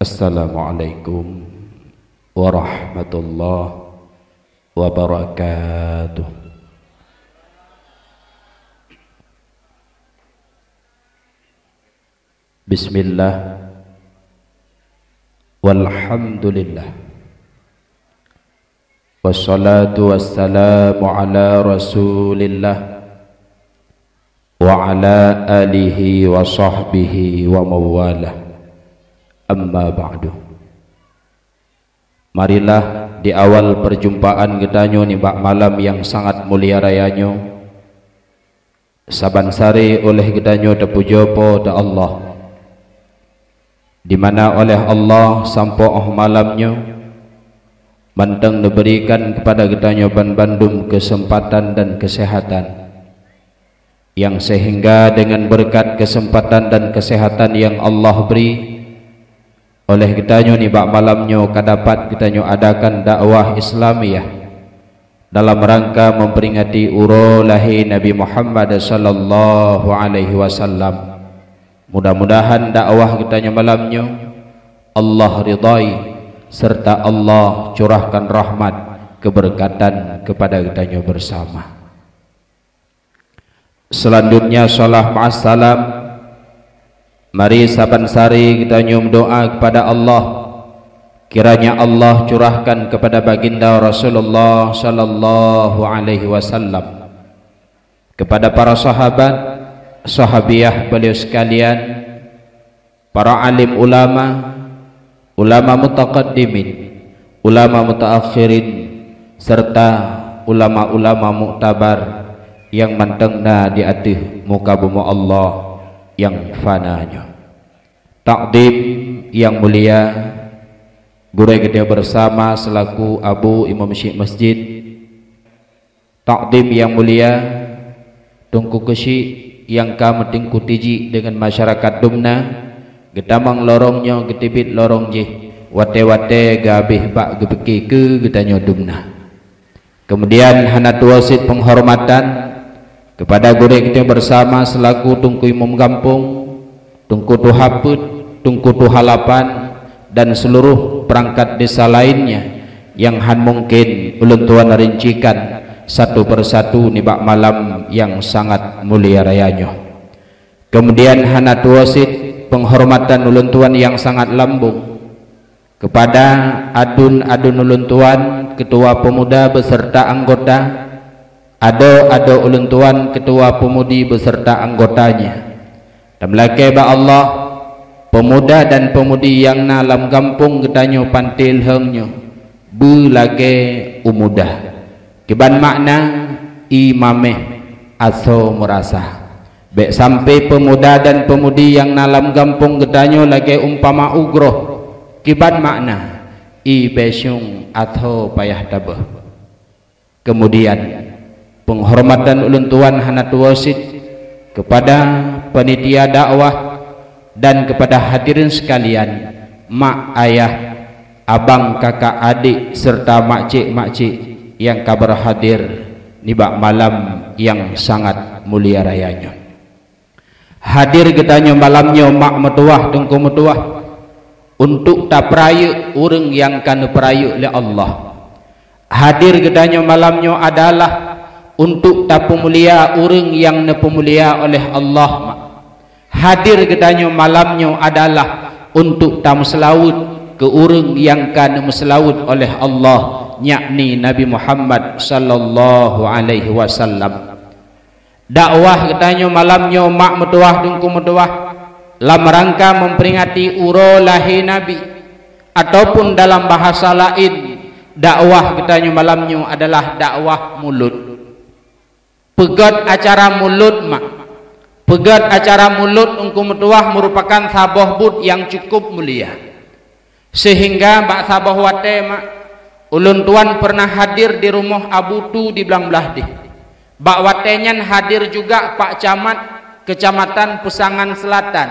Assalamualaikum warahmatullahi wabarakatuh. Bismillah, walhamdulillah, wassalatu wassalamu ala rasulillah wa ala alihi wa sahbihi wa mawalah. Amma ba'du. Marilah di awal perjumpaan kita ni bak malam yang sangat mulia rayanyo, saban sari oleh kita terpujopo da Allah, di mana oleh Allah sampo malamnya manteng diberikan kepada kita bandum kesempatan dan kesehatan, yang sehingga dengan berkat kesempatan dan kesehatan yang Allah beri oleh kita ni bak malamnya kadapat kita adakan dakwah Islamiyah dalam rangka memperingati uro lahir Nabi Muhammad sallallahu alaihi wasallam. Mudah-mudahan dakwah kita malamnya Allah ridai serta Allah curahkan rahmat keberkatan kepada kita bersama. Selanjutnya salam ma'assalam. Mari saban sari kita doa kepada Allah, kiranya Allah curahkan kepada baginda Rasulullah sallallahu alaihi wasallam, kepada para sahabat, sahabiah beliau sekalian, para alim ulama, ulama mutaqaddimin, ulama mutaakhirin, serta ulama-ulama muktabar yang mantengna di atas muka bumi Allah yang fananya. Takdim yang mulia, guru kita bersama selaku Abu Imam Syekh Masjid. Takdim yang mulia, tungku kesi yang kami tingku tiji dengan masyarakat Dumna, getamang lorongnya getibit lorong je, wate-wate gabih bak gebeki ke getanya Dumna. Kemudian hanat wasit penghormatan kepada guru kita bersama selaku tungku imam kampung, tungku tuhaput, tungku tuhalapan, dan seluruh perangkat desa lainnya yang mungkin ulun tuan rincikan satu persatu nibak malam yang sangat mulia rayanya. Kemudian hanat wasit penghormatan ulun tuan yang sangat lambung kepada adun-adun ulun tuan, ketua pemuda beserta anggota, ada ulun tuan ketua pemudi beserta anggotanya, dan melaki ba Allah pemuda dan pemudi yang dalam kampung getanyo pantil hengnya belage umudah kiban makna imameh aso merasa baik sampai pemuda dan pemudi yang dalam kampung getanyo lagi umpama ugroh kiban makna i besyung atau payah tabah. Kemudian penghormatan ulun tuan hanat wasit kepada panitia dakwah dan kepada hadirin sekalian, mak ayah, abang kakak adik serta makcik-makcik yang kabar hadir nibak malam yang sangat mulia rayanya. Hadir getanya malamnya mak metuah tengku metuah untuk tak peraya orang yang kan peraya oleh Allah. Hadir getanya malamnya adalah untuk tak pemulia orang yang nepemulia oleh Allah. Hadir gedanya malamnya adalah untuk tak meselawut ke orang yang kan meselawut oleh Allah, yakni Nabi Muhammad sallallahu alaihi wasallam. Dakwah gedanya malamnya mak metuah dungku metuah dalam rangka memperingati uro lahir Nabi, ataupun dalam bahasa lain dakwah gedanya malamnya adalah dakwah mulut. Pegat acara mulut mak, pegat acara mulut ungku metuah merupakan sabah bud yang cukup mulia, sehingga bak sabah wate mak ulun tuan pernah hadir di rumah Abu Tu di belang belah di bak watenyan hadir juga Pak Camat Kecamatan Pesangan Selatan,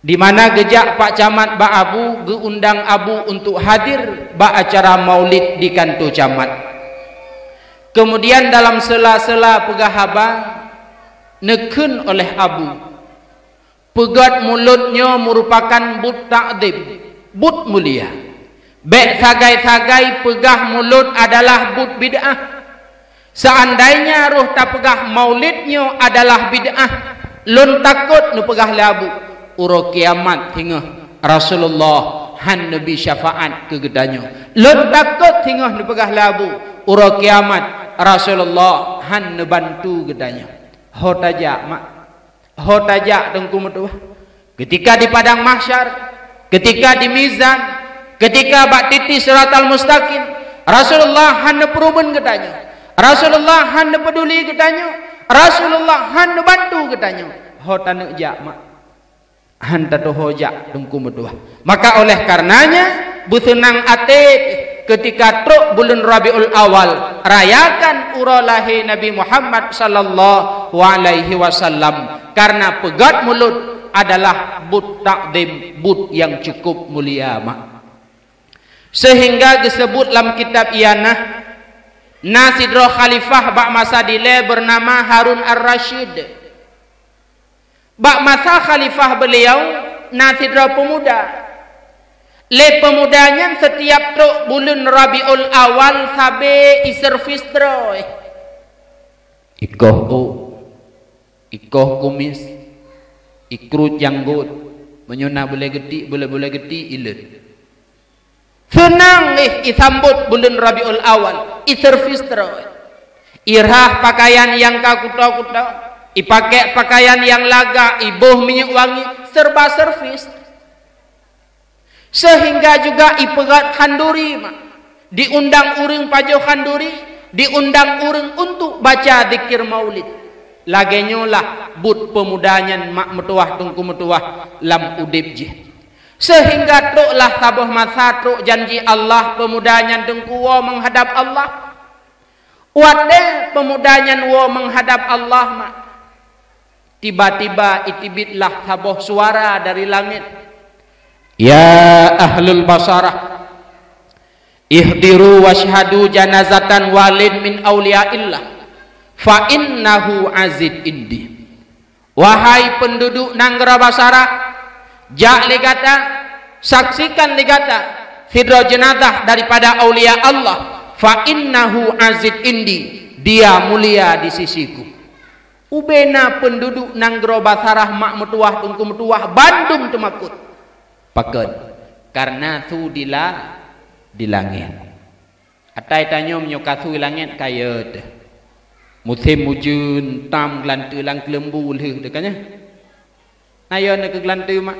di mana gejak Pak Camat Bak Abu geundang Abu untuk hadir bak acara maulid di kantor camat. Kemudian dalam sela-sela pegahaba neken oleh Abu, pegat mulutnya merupakan but ta'dib, but mulia. Bek sagai-sagai pegah mulut adalah but bid'ah. Seandainya roh tak pegah maulidnya adalah bid'ah, lun takut nu pegah labu uro kiamat hingga Rasulullah han nabi syafaat ke gedanya. Lun takut hingga nu pegah labu uro kiamat Rasulullah han nu bantu gedanya. Ho tajak mak, ho tajak dengku metuah. Ketika di padang mahsyar, ketika di mizan, ketika bak titi siratal mustaqim, Rasulullah han peruben gedanya. Rasulullah han peduli gedanya. Rasulullah han bantu gedanya. Ho tanek jak mak, han tatu ho jak dengku metuah. Maka oleh karenanya busenang ate ketika truk bulan Rabiul Awal rayakan urolahi Nabi Muhammad sallallahu alaihi wasallam, karena pegat mulut adalah but takdim, but yang cukup mulia mak. Sehingga disebut dalam kitab Iyanah Nasidro Khalifah bak masa dile bernama Harun Ar-Rashid. Bak masa khalifah beliau Nasidro pemuda. Le pemudanya setiap truk bulan Rabiul Awal sabe iservis droy. Ikoh kumis, ikrut janggut, menyuna boleh geti, boleh geti ilet. Senang isambut bulan Rabiul Awal, iservis droy. Irah pakaian yang kakuta-kuta, ipakai pakaian yang laga, ibuh minyak wangi, serba servis. Sehingga juga ipegat khanduri mak. Diundang urang pajo khanduri, diundang urang untuk baca zikir maulid. Lagenyo lah but pemudanya mak metuah tungku metuah lam udip je. Sehingga truk lah tabuh masa truk janji Allah pemudanya tungku wo menghadap Allah. Wade pemudanya wo menghadap Allah mak. Tiba-tiba itibitlah tabuh suara dari langit. Ya ahlul basarah, ihdiru washhadu janazatan walid min awliyaillah fa innahu azid indi. Wahai penduduk Nanggara Basarah, jak ligata, saksikan ligata fidra jenazah daripada aulia Allah, fa innahu azid indi, dia mulia di sisiku. Ubena penduduk Nanggara Basarah mak metuah tungku metuah Bandung temakut paket karena tu di langit. Atai tanyo menyokatu langit kaya de. Musim mujun tam glantu lang kelembu leh dekanya. Ayo nak glantu mak.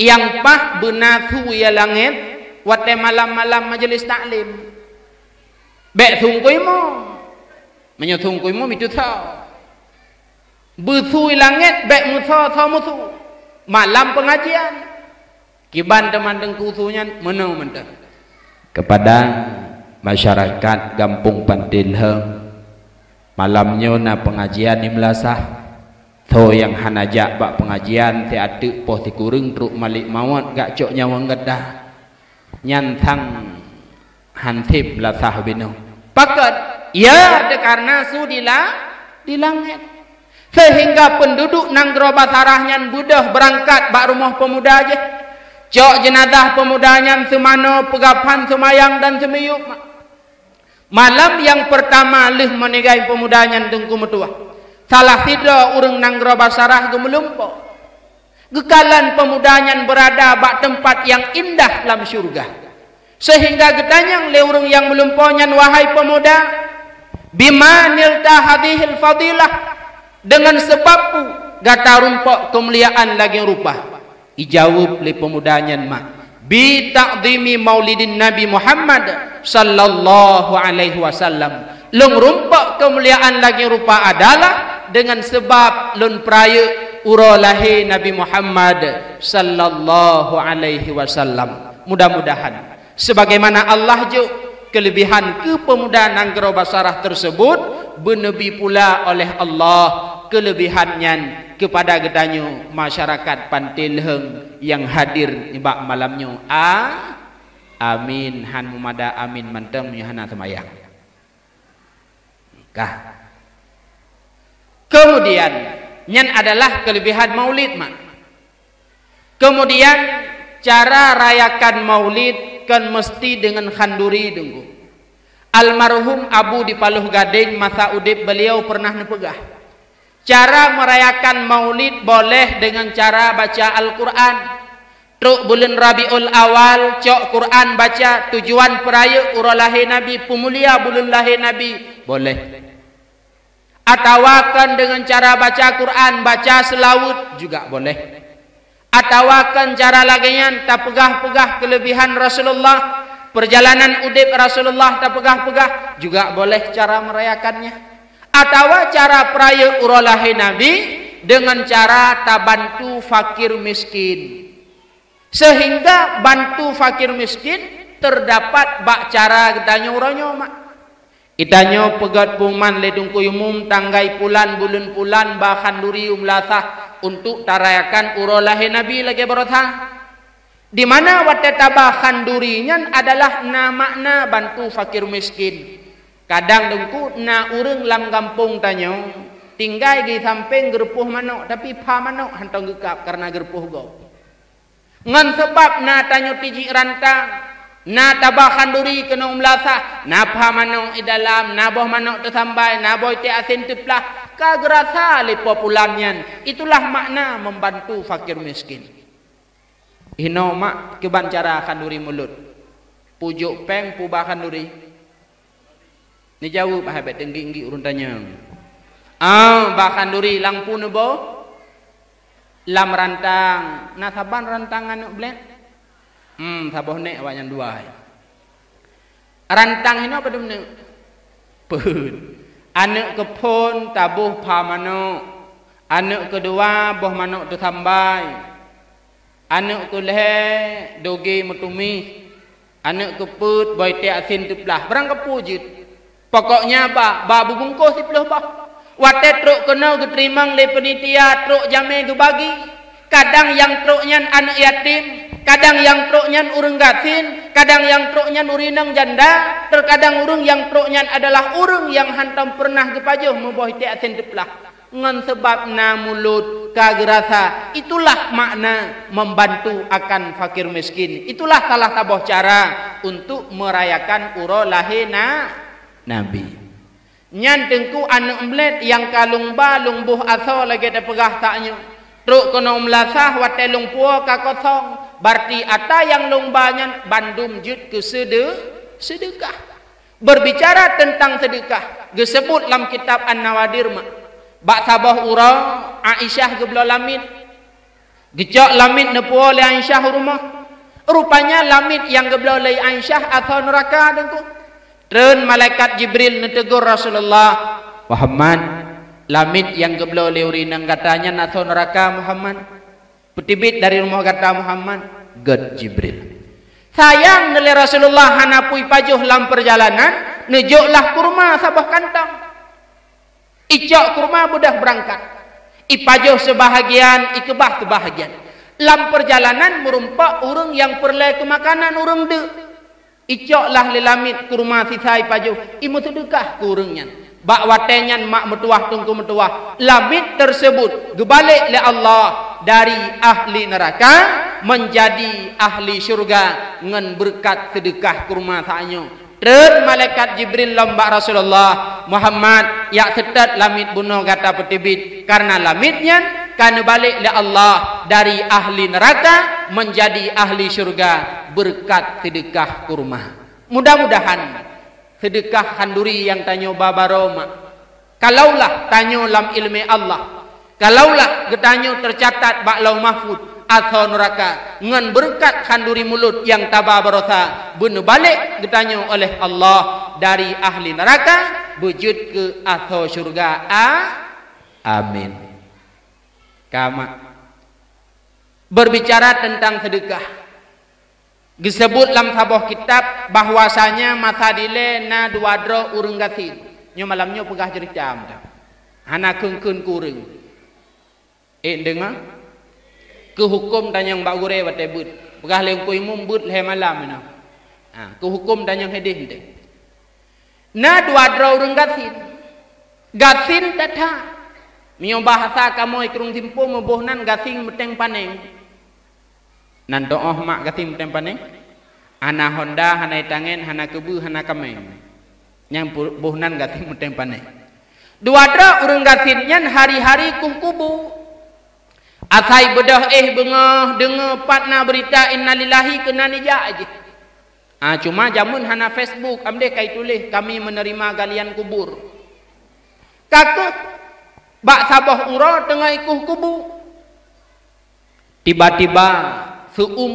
Yang pah benatu ya langit wate malam-malam majelis taklim. Bek thungkui mo. Menyo thungkui mo mitu tha. Bethui langit bek mutha tha muthu. Malam pengajian. Kiban teman dengkusunya menau mentah kepada masyarakat Kampung Pantilheng. Malamnya na pengajian ni melasah tho yang hanajak bak pengajian ti atuk poh ti kurung truk malik mawat gak cok nyawang gedah nyantang hantip melasah bino pakat ya de karena sudila di langit. Sehingga penduduk Nanggara Basarahnya budah berangkat bak rumah pemuda aja. Cok jenazah pemudanya semano pegapan semayang dan semiyuk. Malam yang pertama lih menigai pemudanya tengku metuah. Salah sidra urang Nanggara Basarah gemelumpo. Gekalan pemudanya berada bak tempat yang indah dalam syurga. Sehingga getanyang le urang yang melumponya, wahai pemuda, bima nilta hadhil fadilah, dengan sebabku gata rumpok kemuliaan lagi rupa. Ijawab le pemudanya mak bi ta'zimi maulidin Nabi Muhammad sallallahu alaihi wasallam. Lung rumpak kemuliaan lagi rupa adalah dengan sebab lun peraya urolahi Nabi Muhammad sallallahu alaihi wasallam. Mudah-mudahan sebagaimana Allah jo kelebihan ke pemuda Nanggara Basarah tersebut benebi pula oleh Allah kelebihannya kepada gedanyo masyarakat Pantilheng yang hadir ibak malamnya. Amin han mumada amin manteng hana semayang. Kah. Kemudian nyan adalah kelebihan maulid mak. Kemudian cara rayakan maulid kan mesti dengan khanduri dengku. Almarhum Abu di Paluh Gading masa udip beliau pernah nepegah. Cara merayakan maulid boleh dengan cara baca Al-Quran. Truk bulan Rabiul Awal cok Quran baca tujuan peraya urah lahir Nabi, pemulia bulan lahir Nabi, boleh. Atawakan dengan cara baca Quran, baca selawut juga boleh. Atawakan cara lagian tak pegah-pegah kelebihan Rasulullah, perjalanan udip Rasulullah tak pegah-pegah juga boleh cara merayakannya. Atawa cara peraya urah lahir Nabi dengan cara tak bantu fakir miskin. Sehingga bantu fakir miskin terdapat bak cara kitanya uranyo mak. Itanya pegat puman ledung kuyumum tanggai pulan bulan pulan bahan duri umlasah untuk tarayakan urolahe Nabi lagi berotha. Di mana wateta bahan durinya adalah na makna bantu fakir miskin. Kadang dengku na urang lam kampung tanyo tinggal di samping gerpuh manok tapi pa manok hantong gekap karena gerpuh go. Ngan sebab na tanyo tiji rantang, na tabahan duri kena umlasah, na pa manok i dalam, na boh manok tersambai, na boh te asin teplah, kagerasa lipo pulanyan. Itulah makna membantu fakir miskin. Hino mak keban cara kanduri mulut. Pujuk peng pubah kanduri. Ni jauh pahabet tinggi-tinggi urutannya. Bahkan duri langpu nebo. Lam rantang, na saban rantangan nuk blek. Saboh nek awaknya dua. Rantang ini apa demne? Pun. Anak kepon tabuh pa manok. Anak kedua boh manok tu sambai. Anak keleh doge metumi. Anak keput boy te asin tu pelah. Berang kepujit. Pokoknya ba bubungkus si pelah bah. Wate truk kena keterimang le penitia truk jame ke bagi. Kadang yang truknya anak yatim, kadang yang truknya urang gatin, kadang yang truknya urinang janda, terkadang urang yang truknya adalah urang yang hantam pernah kepajuh memboh te asin teplah. Ngan sebab na mulut kagerasa. Itulah makna membantu akan fakir miskin. Itulah salah tabuh cara untuk merayakan uro lahina Nabi. Nyan tengku anak emblet yang kalung ba lungbuh aso lagi ada pegah taknya. Truk kena umlasah wate lungpuo kakosong. Berarti ata yang lumbanya bandum jut ke sedekah. Berbicara tentang sedekah. Disebut dalam kitab An-Nawadir mak. Bak sabah urang Aisyah geblo lamit. Gecok lamit nepuo le Aisyah rumah. Rupanya lamit yang geblo le Aisyah atau neraka tengku. Dan malaikat Jibril netegur Rasulullah, Muhammad, lamit yang geblo leurinang katanya naso neraka Muhammad. Petibit dari rumah kata Muhammad, God Jibril. Sayang nele Rasulullah hanapui pajuh lam perjalanan, nejoklah kurma sabah kantong. Icok kurma budah berangkat. Ipajuh sebahagian, ikebah sebahagian. Lam perjalanan merumpak urang yang perle ke makanan urang de. Icoklah lelamit kurma sisai pajuh. Imu sedekah kurungnya. Bak watenyan mak metuah tungku metuah. Lamit tersebut gebalik le Allah dari ahli neraka menjadi ahli syurga ngan berkat sedekah kurma saanyo. Dan malaikat Jibril lombak Rasulullah Muhammad ya setat lamit bunuh kata petibit karena lamitnya karena balik le Allah dari ahli neraka menjadi ahli syurga berkat sedekah kurma. Mudah-mudahan sedekah khanduri yang tanyo babaroma. Kalaulah tanyo lam ilmi Allah. Kalaulah getanyo tercatat bak lau mahfud atau neraka ngan berkat khanduri mulut yang tabah berosa bener balik getanyo oleh Allah dari ahli neraka wujud ke atau syurga. Amin. Kama berbicara tentang sedekah. Disebut dalam sebuah kitab bahwasanya masa dile na dua dro urang gasin. Nyo malamnya pegah jericam dah. Hana keun kuring. Dengar? Ke hukum dan yang bak gure wate but. Pegah leng koi mum but le malam na. Ke hukum dan yang hedih de. Na dua dro urang gasin. Gasin tata. Mio bahasa kamu ikrung timpo mebohnan gasin meteng paneng. nan doa mak katim tempane hana Honda hana tangen hana kebu hana kameng yang buhnan katim tempane dua dra urang gatin nyan hari-hari kubu asai bedah bengah dengar patna berita innalillahi kena nija aje cuma jamun hana Facebook amde kai tulis kami menerima galian kubur kakek bak sabah ura tengah ikuh kubu tiba-tiba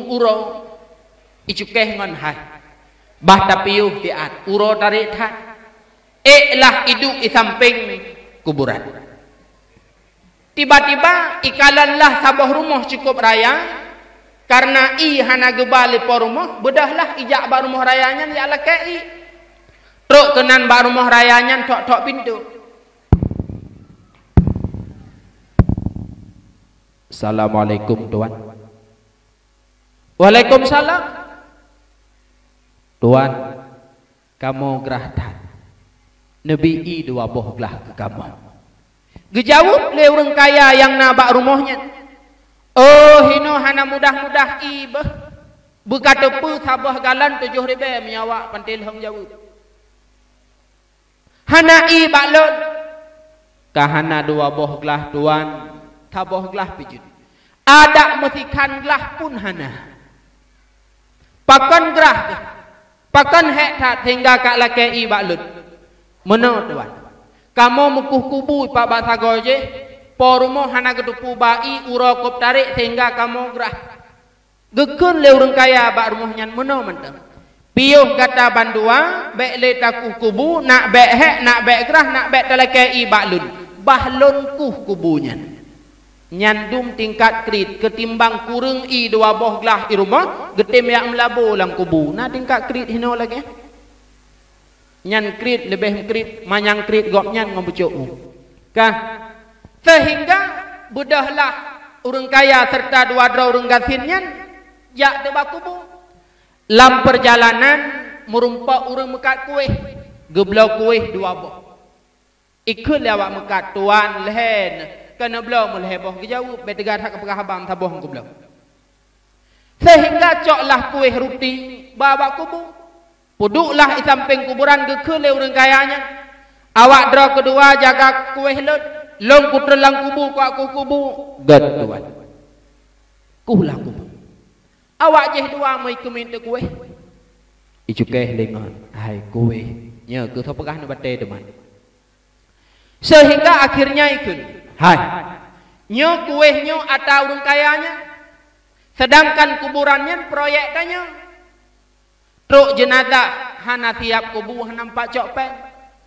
uro icukeh ngon hai bah tapiuh tiat uro tarik tat lah hidup di samping kuburan tiba-tiba ikalanlah sabah rumah cukup raya karena hana gebali po rumah bedahlah ijak ba rumah rayanya ya ala kei truk kenan ba rumah rayanya tok-tok pintu Assalamualaikum tuan. Waalaikumsalam. Tuan, kamu gerahtan. Nabi dua bohlah ke kamu. Gejawab le orang kaya yang nabak rumahnya. Oh, hino hana mudah-mudah ibah. Berkata pu sabah galan 7,000 menyawak pantil hang jawab. Hana baklon. Kahana dua bohlah tuan. Taboh gelah pijun. Ada mesikan gelah pun hana. Pakan gerah. Pakan hektat hingga kak lakei balut. Mana tuan? Kamu mukuh kubu pak bahasa goje. Porumo hana kedupu bai uro kop tarik sehingga kamu gerah. Gekun le urang kaya bak rumahnya mana mentang. Piuh kata bandua. Bek le takuh kubu. Nak bek hek, nak bek gerah, nak bek talakei balut. Bahlon kuh kubunya. Nyandum tingkat krit ketimbang kurang dua boh gelah di rumah getim yang melabur dalam kubu nah tingkat krit hino lagi nyan krit lebih krit manyang krit gok nyan ngombucukmu kah sehingga budahlah urang kaya serta dua dra urang gasin nyan jak tebak kubu lam perjalanan merumpak urang mekat kuih geblau kuih dua boh ikut lewat mekat tuan lehen kena belau mulai boh kejauh betegar hak kepegah abang taboh ku belau sehingga coklah kuih roti bawa kubu puduklah di samping kuburan gekele urang kayanya awak dra kedua jaga kuih lut long putrelang kubu ku kubu gad tuan kuhlah kubu awak je dua mai keminta kuih icukeh lengan hai kuih nya ke thopegah na bate teman sehingga akhirnya ikut hai, nyo kuih nyo atau urang kayanya, sedangkan kuburannya proyek tanya, truk jenazah hana tiap kubu hana nampak cok pen,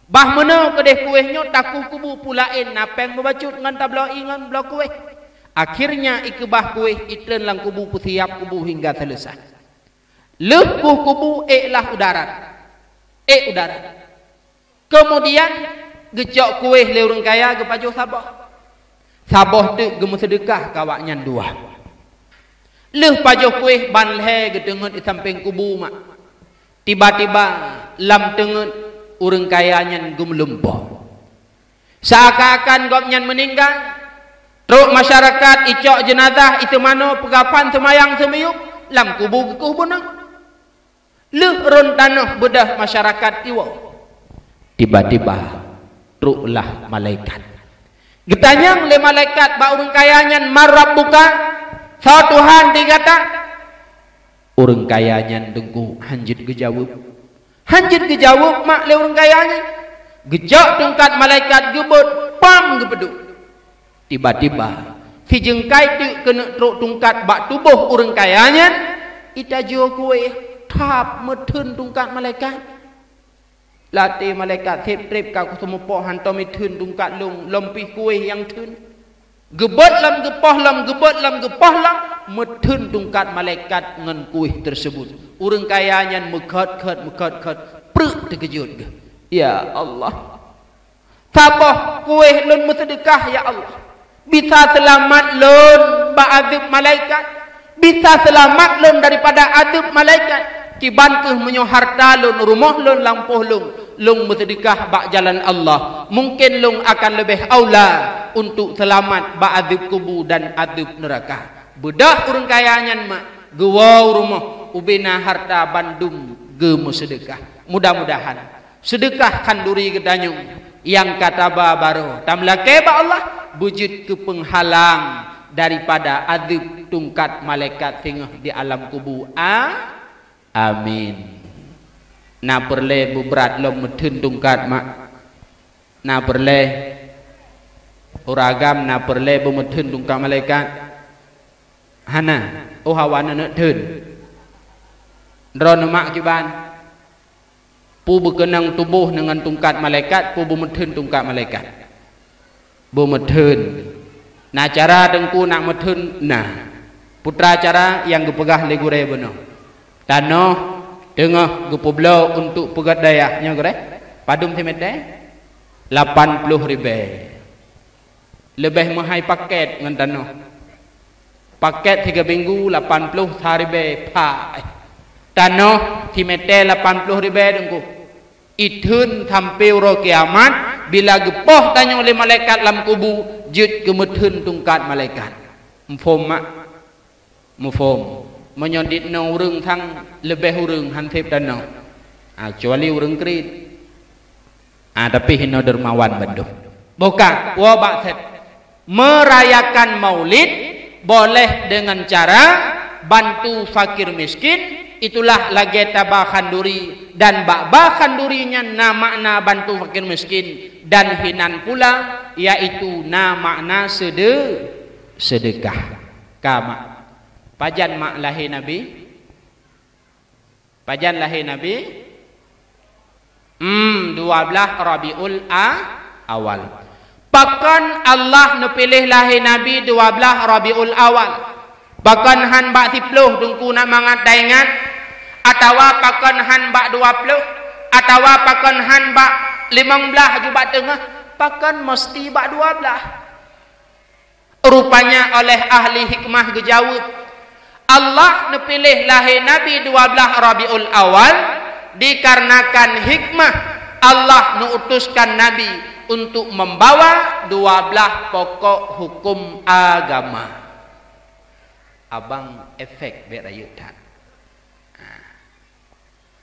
bah mana kedeh kuih nyo takuh kubu pulain napeng membacut ngan tablo ingan blok kuih, akhirnya ikebah kuih itlen lang kubu siap kubu hingga selesai, lepuh kubu lah udara, udara, kemudian gecok kuih le urang kaya ke pajuh sabah. Sabah tu gemu sedekah kawaknya dua. Leh pajuh kuih ban lehe gedengut di samping kubu mak. Tiba-tiba lam tengut urang kayanya gem lempah. Seakan-akan gopnya meninggal. Truk masyarakat icok jenazah itu mano pegapan semayang semiyuk lam kubu gekuh bunang. Leh ron tanah bedah masyarakat tiwa. Tiba-tiba truklah malaikat. Getanyang le malaikat ba urang kayanya marab buka sa Tuhan digata urang kayanya dengku hanjit gejawab mak le urang kayanya gejak tungkat malaikat gebut pam gepeduk tiba-tiba si jengkai tu kena truk tungkat bak tubuh urang kayanya ita jo kuih tap metun tungkat malaikat latih malaikat trip kau semua poh hantam itun tungkat long lompi kuih yang tun gebet lam gepah lam metun tungkat malaikat ngan kuih tersebut urang kayanya mekat pruk terkejut ya Allah tabah kuih lun bersedekah ya Allah bisa selamat lun ba'adzib malaikat bisa selamat lun daripada adzab malaikat kibantuh menyo harta lun rumah lun lampuh lung bersedekah bak jalan Allah mungkin lung akan lebih aula untuk selamat bak azab kubur dan azab neraka bedah urang kayanya mak gewau rumah ubina harta bandung gemu sedekah. Mudah-mudahan sedekah kanduri gedanyung yang kata baru tamla keba Allah wujud ke penghalang daripada adab tungkat malaikat tengah di alam kubur. Amin. Na perle berat lom metun tungkat mak. Na perle uragam na perle bemetun tungkat malaikat. Hana oh hawana nak tun. Drone mak kiban. Pu berkenang tubuh dengan tungkat malaikat, pu bemetun tungkat malaikat. Bemetun. Nah cara dengku nak metun, nah putra cara yang gepegah legure beno. Tano tengah gepoblo untuk pegat dayahnya gure. Padum timete 80.000. Lebih mahal paket ngan tano. Paket 3 minggu 80.000 pa. Tano timete 80.000 dengku. Itun tampil ro kiamat bila gepoh tanya oleh malaikat lam kubu jut kemetun tungkat malaikat. Mfom mak. Mfom. Menyodit na urang thang lebih urang hantip dan no. Kecuali urang krit. Tapi hino dermawan bandung. Bukan wabak set. Merayakan maulid boleh dengan cara bantu fakir miskin. Itulah lagi tabah khanduri dan bakbah khandurinya na makna bantu fakir miskin dan hinan pula yaitu na makna sedekah. Kama pajan mak lahir Nabi. Pajan lahir Nabi 12 Rabiul Awal. Bahkan Allah nepilih lahir Nabi 12 Rabiul Awal. Bahkan han bak 10 dengku nak mangat daingat atawa pakan han bak 20 atawa pakan han bak 15 juga tengah pakan mesti bak 12. Rupanya oleh ahli hikmah gejawab Allah nepilih lahir Nabi 12 Rabiul Awal dikarenakan hikmah Allah mengutuskan Nabi untuk membawa 12 pokok hukum agama. Abang efek berayutan.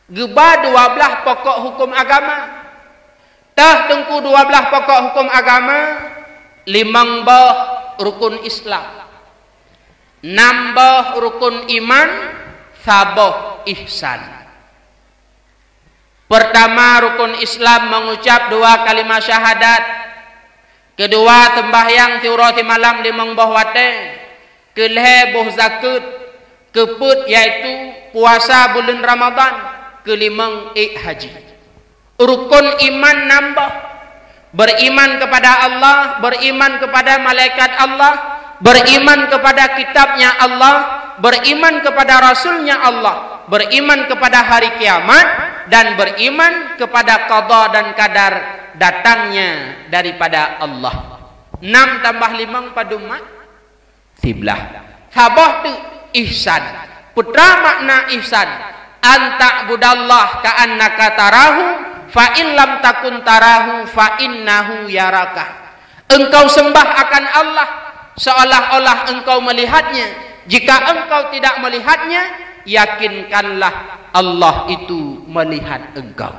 Geba 12 pokok hukum agama. Tah tengku 12 pokok hukum agama, 5 bah rukun Islam. 6 bah rukun iman, sabah ihsan. Pertama rukun Islam mengucap 2 kalimat syahadat. Kedua sembahyang tiurati malam 5 bah wate. Keleh boh zakat, keput yaitu puasa bulan Ramadan, kelimang haji. Rukun iman nambah, beriman kepada Allah, beriman kepada malaikat Allah, beriman kepada kitabnya Allah, beriman kepada rasulnya Allah, beriman kepada hari kiamat, dan beriman kepada qada dan kadar datangnya daripada Allah. 6 tambah 5 padumak Tiblah. Sabah tu ihsan. Putra makna ihsan. Anta budallah ka'annaka tarahu fa in lam takun tarahu fa innahu yaraka. Engkau sembah akan Allah seolah-olah engkau melihatnya. Jika engkau tidak melihatnya, yakinkanlah Allah itu melihat engkau.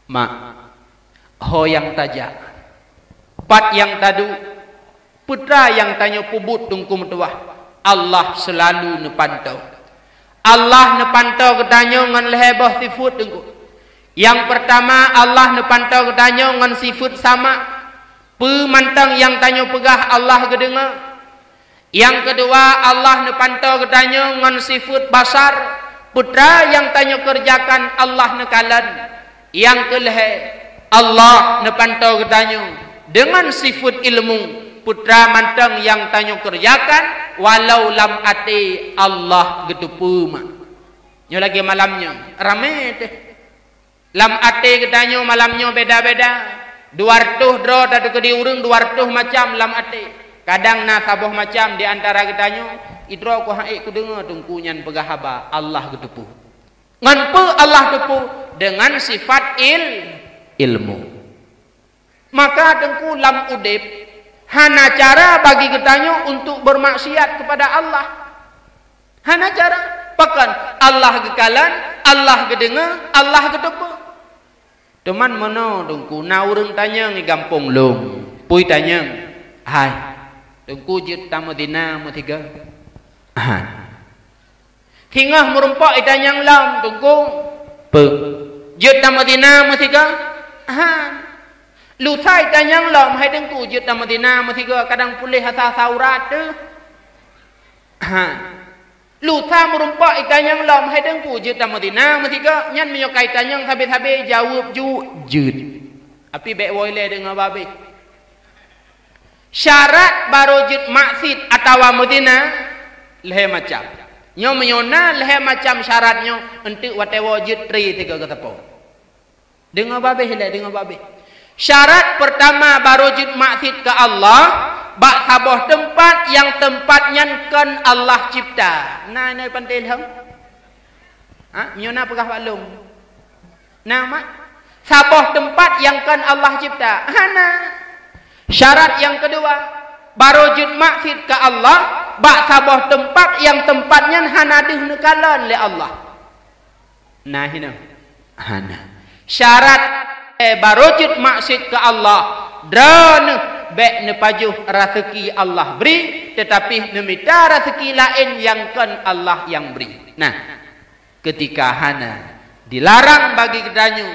Mak ho yang tajak, pat yang tadu, putra yang tanya pubut tungkum tuah. Allah selalu nepantau. Allah nepantau ketanya ngan lehebah sifat tungku. Yang pertama Allah nepantau ketanya ngan sifat sama. Pemantang yang tanya pegah Allah kedengar. Yang kedua Allah nepantau ketanya ngan sifat basar. Putra yang tanya kerjakan Allah nekalan. Yang kelih Allah nepantau ketanya dengan sifat ilmu. Putra mantang yang tanya kerjakan walau lam ati Allah getupu mak. Nyo lagi malamnya ramai teh. Lam ati ketanya malamnya beda-beda. 200 dro tadi ke diurung 200 macam lam ati. Kadang na saboh macam di antara ketanya idro ku haik ku dengar tungkunyan pegah haba Allah getupu. Ngan pe Allah tepu dengan sifat ilmu. Maka dengku lam udip hana cara bagi ketanya untuk bermaksiat kepada Allah. Hana cara pakan Allah gekalan, Allah gedengar, Allah gedepa. Teman mana dengku na urang tanya ngi gampong long. Pui tanya, "Hai, dengku jit ta Madinah mo tiga." Tingah merumpak itanyang lam dengku. Pe. Jit ta Madinah mo tiga. Lu thai tanyang lam hai dengku jit ta Madinah mo tiga kadang pulih hasa saurat tu. Lu tha merumpak itanyang lam hai dengku jit ta Madinah mo tiga nyan menyokai tanyang habis-habis jawab ju jit. Api bek woi le dengan babe. Syarat baru jit maksid atau Madinah leh macam. Nyo menyona leh macam syaratnya untuk watewo jit tri tiga ketepo. Dengan babe le dengan babe. Syarat pertama baru jit maksid ke Allah, bak sabah tempat yang tempatnya kan Allah cipta. Nah ini penting ham. Menyona pegah balung. Nah mak sabah tempat yang kan Allah cipta. Hana. Syarat yang kedua, baru jud maksud ke Allah, bak sabah tempat yang tempatnya hanaduh nekalan le Allah. Nah hina. Hana. Syarat baru jud maksud ke Allah, drone bek nepajuh rezeki Allah beri, tetapi nemita rezeki lain yang kan Allah yang beri. Nah, ketika hana dilarang bagi kedanyu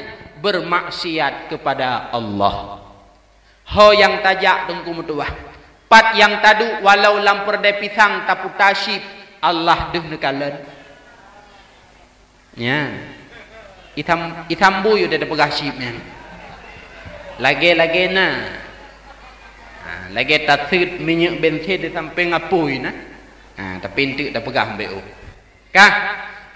bermaksiat kepada Allah. Ho yang tajak tengku mutuah. Pat yang tadu walau lampur de pisang tapu tasyib Allah duh nekalan. Ya. Itam buyu de pegah syibnya. Lagi-lagi na. Lagi tatsud minyak bensin di samping apui na. Tapi intik dah pegah BO. Kah?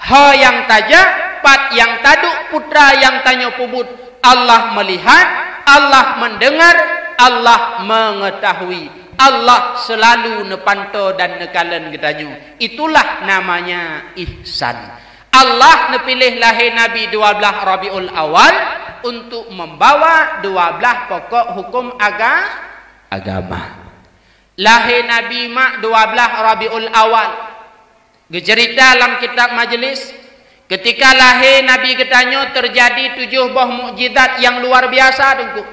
Ho yang tajak, pat yang tadu, putra yang tanya pubut. Allah melihat, Allah mendengar, Allah mengetahui. Allah selalu nepantau dan nekalan getanyu. Itulah namanya ihsan. Allah nepilih lahir Nabi 12 Rabiul Awal untuk membawa 12 pokok hukum agama. Lahir Nabi mak 12 Rabiul Awal. Gecerita dalam kitab majlis, ketika lahir Nabi getanyu terjadi 7 buah mukjizat yang luar biasa dengku.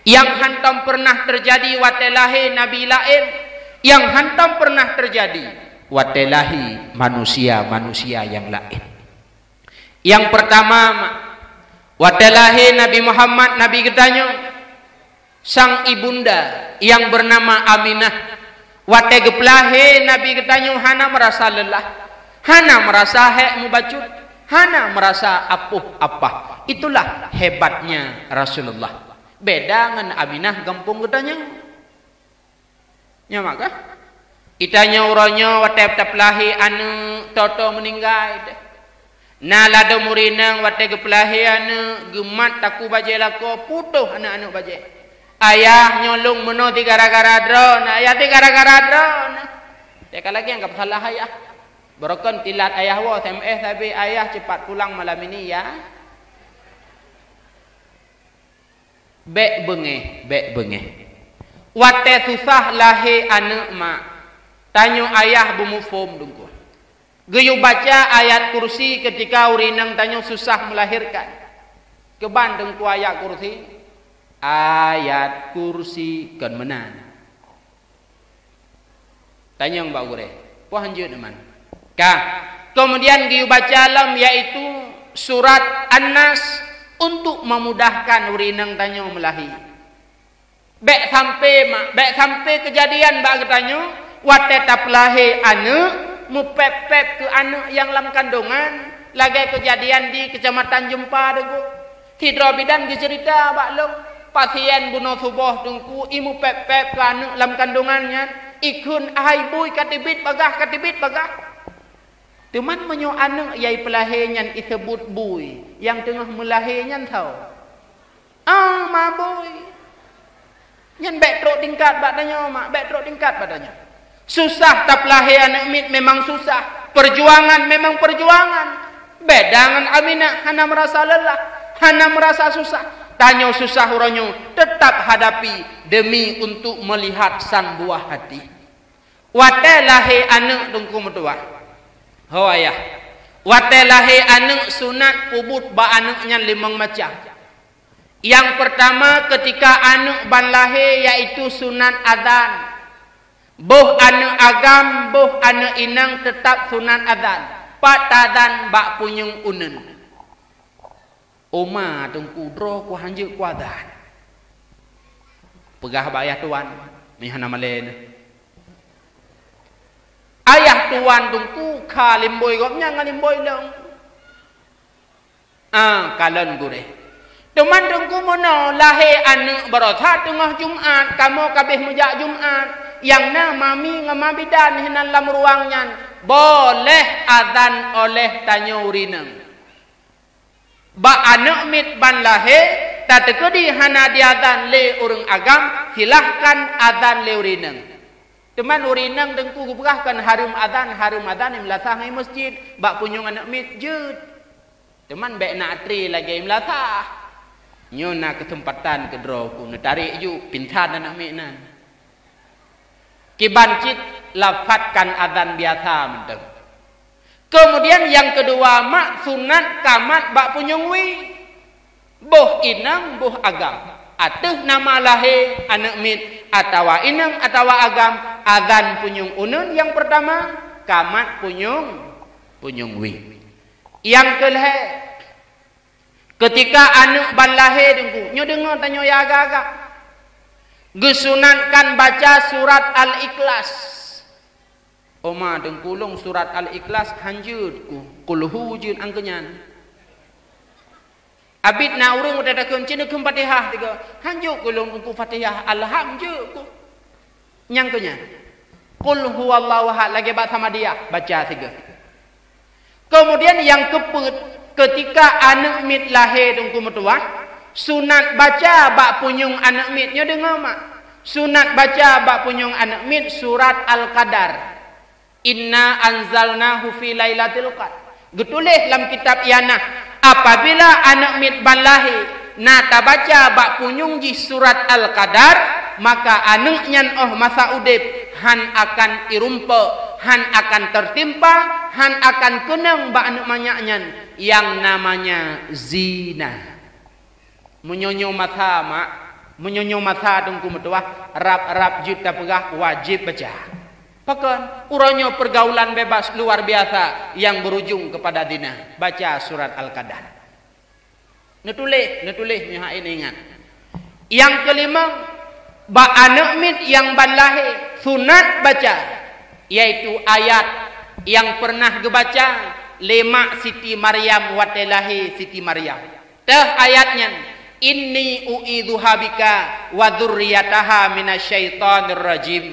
Yang hantam pernah terjadi watelahi Nabi lain, yang hantam pernah terjadi watelahi manusia-manusia yang lain. Yang pertama watelahi Nabi Muhammad Nabi getanyu sang ibunda yang bernama Aminah. Wate geplahe Nabi getanyu hana merasa lelah, hana merasa hek mubacut, hana merasa apuh apa. Itulah hebatnya Rasulullah. Beda dengan Aminah gampung getanya. Nya maka itanya uronya wate teplahi anu toto meninggal. Na lado murinang wate geplahi anu gemat taku baje lako putuh anak-anak baje. Ayah nyolong meno ti gara-gara drone, ayah ti gara-gara drone. Teka lagi anggap salah ayah. Berokon tilat ayah wa SMS tapi ayah cepat pulang malam ini ya. Bek bengeh. Wate susah lahir anak mak. Tanyo ayah bumufom dungku. Geyu baca ayat kursi ketika urinang tanyo susah melahirkan. Keban dengku ayat kursi. Ayat kursi kan menan. Tanya mbak gure. Puan lanjut teman. Kemudian geyu baca alam yaitu surat An-Nas untuk memudahkan urinang tanyo melahi. Bek sampai kejadian bak tanyo wate tap lahi anu mupep-pep ke anak yang dalam kandungan lagi kejadian di Kecamatan Jempa dengku. Tidro bidan dicerita bak lo pasien bunuh subuh dengku imu pep-pep ke anak dalam kandungannya ikun ahai bui katibit bagah. Teman menyo anak yai pelahirnya disebut bui yang tengah melahirnya tahu. Mabui. Nyan bek truk tingkat badanya mak, bek truk tingkat badanya. Susah tak pelahir anak mit memang susah. Perjuangan memang perjuangan. Bedangan Aminah hana merasa lelah, hana merasa susah. Tanyo susah uronyo tetap hadapi demi untuk melihat sang buah hati. Wate lahir anak dengku metua. Ho ayah. Wate lahir anak sunat pubut ba anaknya 5 macam. Yang pertama ketika anak ban lahir iaitu sunat azan. Boh anak agam, boh anak inang tetap sunat azan. Pak azan bak punyung unen. Oma tengku dro ku hanjuk ku azan. Pegah bayah tuan, ni hana malen. Ayah tuan tungku kalimboy gopnya ngalimboy long. Kalan gure. Teman tungku mono lahir anak berotha tengah Jumat, kamu kabeh mujak Jumat. Yang na mami ngama bidan hinan lam ruangnya boleh azan oleh tanya urineng. Ba anak mit ban lahir tak tekedi hana diazan le urang agam silahkan azan le urineng. Teman urineng dengku gubahkan harum azan imlasah ngai masjid bak punyung anak mit jud. Teman bek nak tri lagi imlasah. Nyona kesempatan kedro ku tarik ju pintan anak mit nan. Kibancit lafadkan azan biasa menteng. Kemudian yang kedua mak sunat kamat bak punyung wi. Boh inang boh agam. Atuh nama lahir anak mit atawa inang atawa agam azan punyung unun yang pertama kamat punyung wi. Yang kedua ketika anak ban lahir dengku nyo dengar tanyo ya agak-agak gesunatkan baca surat Al-Ikhlas. Oma dengkulung surat Al-Ikhlas hanjud ku kulhu jud angkenyan. Abid na urang udah dakun cina kum Fatihah tiga. Hanjuk kulung ku Fatihah alhamdulillah ku. Nyangkenya. Qul huwallahu ahad lagi baca sama dia baca tiga. Kemudian yang keput ketika anak mit lahir dengku metua sunat baca bak punyung anak mitnya dengar mak. Sunat baca bak punyung anak mit surat Al-Qadar. Inna anzalnahu fi lailatul qadar. Getulih dalam kitab Yana apabila anak mit ban lahir na tabaca bak punyung ji surat Al-Qadar maka anaknya masa udip han akan irumpa, han akan tertimpa, han akan kenang bak anak manyaknya yang namanya zina. Menyonyo mata mak, menyonyo mata tungku metua rap juta pegah wajib baca. Pakan urangnya pergaulan bebas luar biasa yang berujung kepada zina. Baca surat Al-Qadar. Netulih miha ini ingat. Yang kelima, ba anak mit yang ban lahir sunat baca yaitu ayat yang pernah dibaca lemak Siti Maryam wate lahir Siti Maryam. Teh ayatnya inni uidzuha bika wa dzurriyyataha minasyaitonir rajim.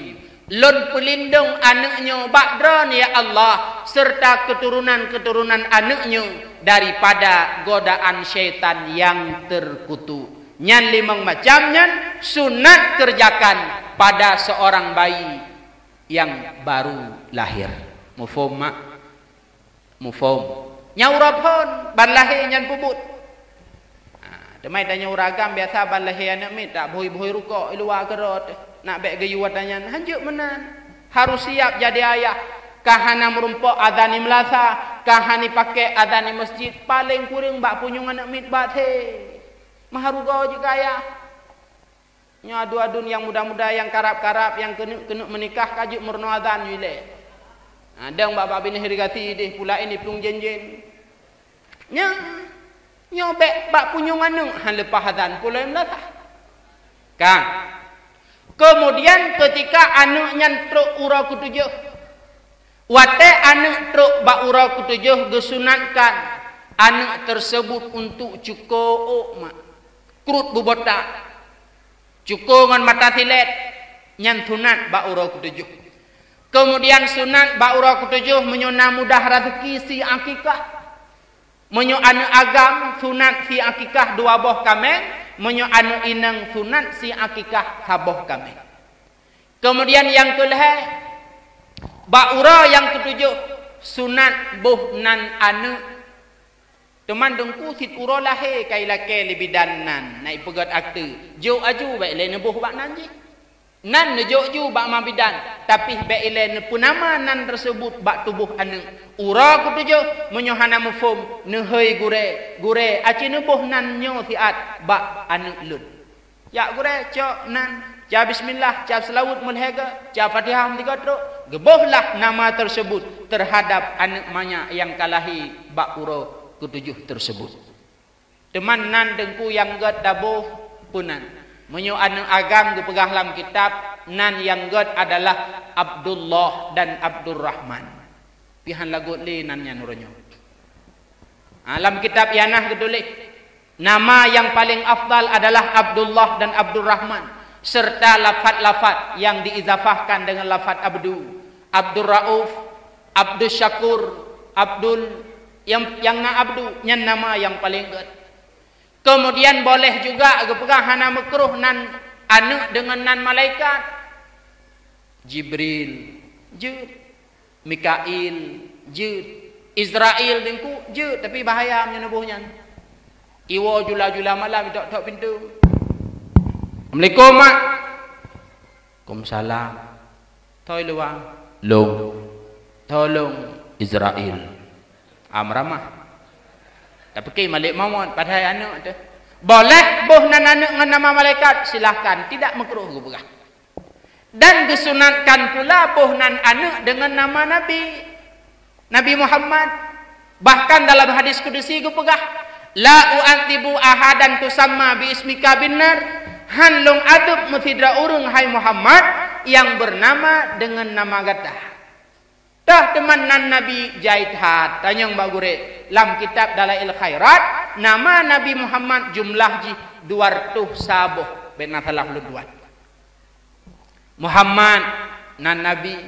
Lon pelindung anaknya bakdran ya Allah serta keturunan-keturunan anaknya daripada godaan syaitan yang terkutuk. Nyan 5 macamnya sunat kerjakan pada seorang bayi yang baru lahir. Mufhum mak? Mufhum. Nyaurapun ban lahir nyan pubut. Demai tanya uragam biasa ban lahir anak mit tak bohoi-bohoi rukuk luar kerot. Nak bek gayuat tanya hanjuk menan harus siap jadi ayah kahana merumpok azan imlasa kahani pakai azan masjid paling kurang bak punyung anak mit bat he maharuga juga ayah nya adu-adun yang muda-muda yang karap-karap yang kena menikah kajuk murno azan wile ada bak bini hirgati deh pula ini pelung jen-jen nya bek bak punyung anak han lepas azan pula imlasa kang. Kemudian ketika anaknya truk ura ketujuh, wate anak truk bak ura ketujuh gesunatkan anak tersebut untuk cukup mak krut bubotak, cukup ngan mata tilet, nyan sunat bak ura ketujuh. Kemudian sunat bak ura ketujuh menyona mudah rezeki si akikah, menyo anak agam sunat si akikah 2 boh kameng. Menyo anu inang sunat si akikah saboh kami. Kemudian yang kelih baura yang ketujuh sunat boh nan anu teman dengku sit ura lahir kai lake lebidan nan naik pegat akte jo aju baik le boh bak nan ji Nan nejuk ju bak mabidan. Tapi be ile punama nan tersebut bak tubuh anu. Ura ku tuju menyohana mufum nehei gure aci nebuh nan nyo siat bak anu lun. Ya gure cok nan ja bismillah ja selawat mulhega ja Fatihah tiga truk. Gebohlah nama tersebut terhadap anak manya yang kalahi bak ura ketujuh tersebut. Teman nan dengku yang gad dabuh punan. Menyo anu agam dipegah dalam kitab nan yang god adalah Abdullah dan Abdurrahman. Pihan lagu li nan nya nuronyo. Alam kitab yanah getulis nama yang paling afdal adalah Abdullah dan Abdurrahman serta lafaz-lafaz yang diizafahkan dengan lafaz Abdu, Abdur Rauf, Abdul Syakur, Abdul yang na Abdu nya nama yang paling god. Kemudian boleh juga pegang hana makruh nan anu dengan nan malaikat. Jibril, jud. Mikail, jud. Israel dengku, jud. Tapi bahaya menubuhnya. Iwo jula-jula malam dok pintu. Assalamualaikum mak. Waalaikumsalam. Toi luang. Long. Tolong Israel. Amramah. Tapi kay malik mawon padahal anak tu. Boleh boh nan anak dengan nama malaikat silahkan, tidak makruh gubah. Dan disunatkan pula boh nan anak dengan nama Nabi Muhammad. Bahkan dalam hadis kudusi gubah, la u'antibu ahadan tusamma bi ismika binar, hanlung adub mutidra urung hai Muhammad yang bernama dengan nama gadah. Dah teman nan Nabi jahit hat tanyang bagure lam kitab Dalail Khairat nama Nabi Muhammad jumlah ji 200 sabuh bena salah luduan. Muhammad nan Nabi,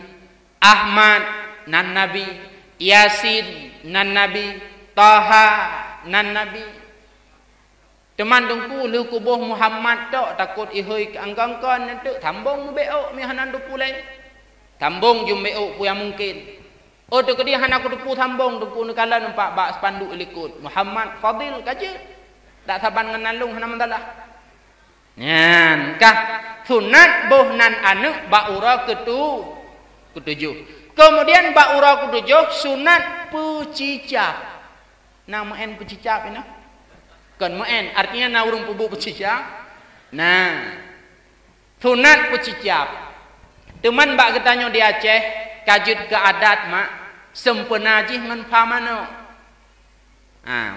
Ahmad nan Nabi, Yasin nan Nabi, Taha nan Nabi. Teman dengku lu kubuh Muhammad tok takut ihoi angkangkan nanti tambung beo mi hanan dupulai. Tambung jumbeo pu yang mungkin. Oh tu kedia hana aku dupu tambung dupu nekala nampak bak spanduk likut. Muhammad Fadil kaje. Tak saban ngenalung hana mandalah. Nyan kah sunat boh nan anu bak ura ketujuh. Kemudian bak ura ketujuh sunat pecicap. Nama en pecicap ini. Kan moen artinya na urung pubu pecicap. Nah. Sunat pecicap. Teman bak ketanyo di Aceh kajut ke adat mak sempena jih ngan pa mano.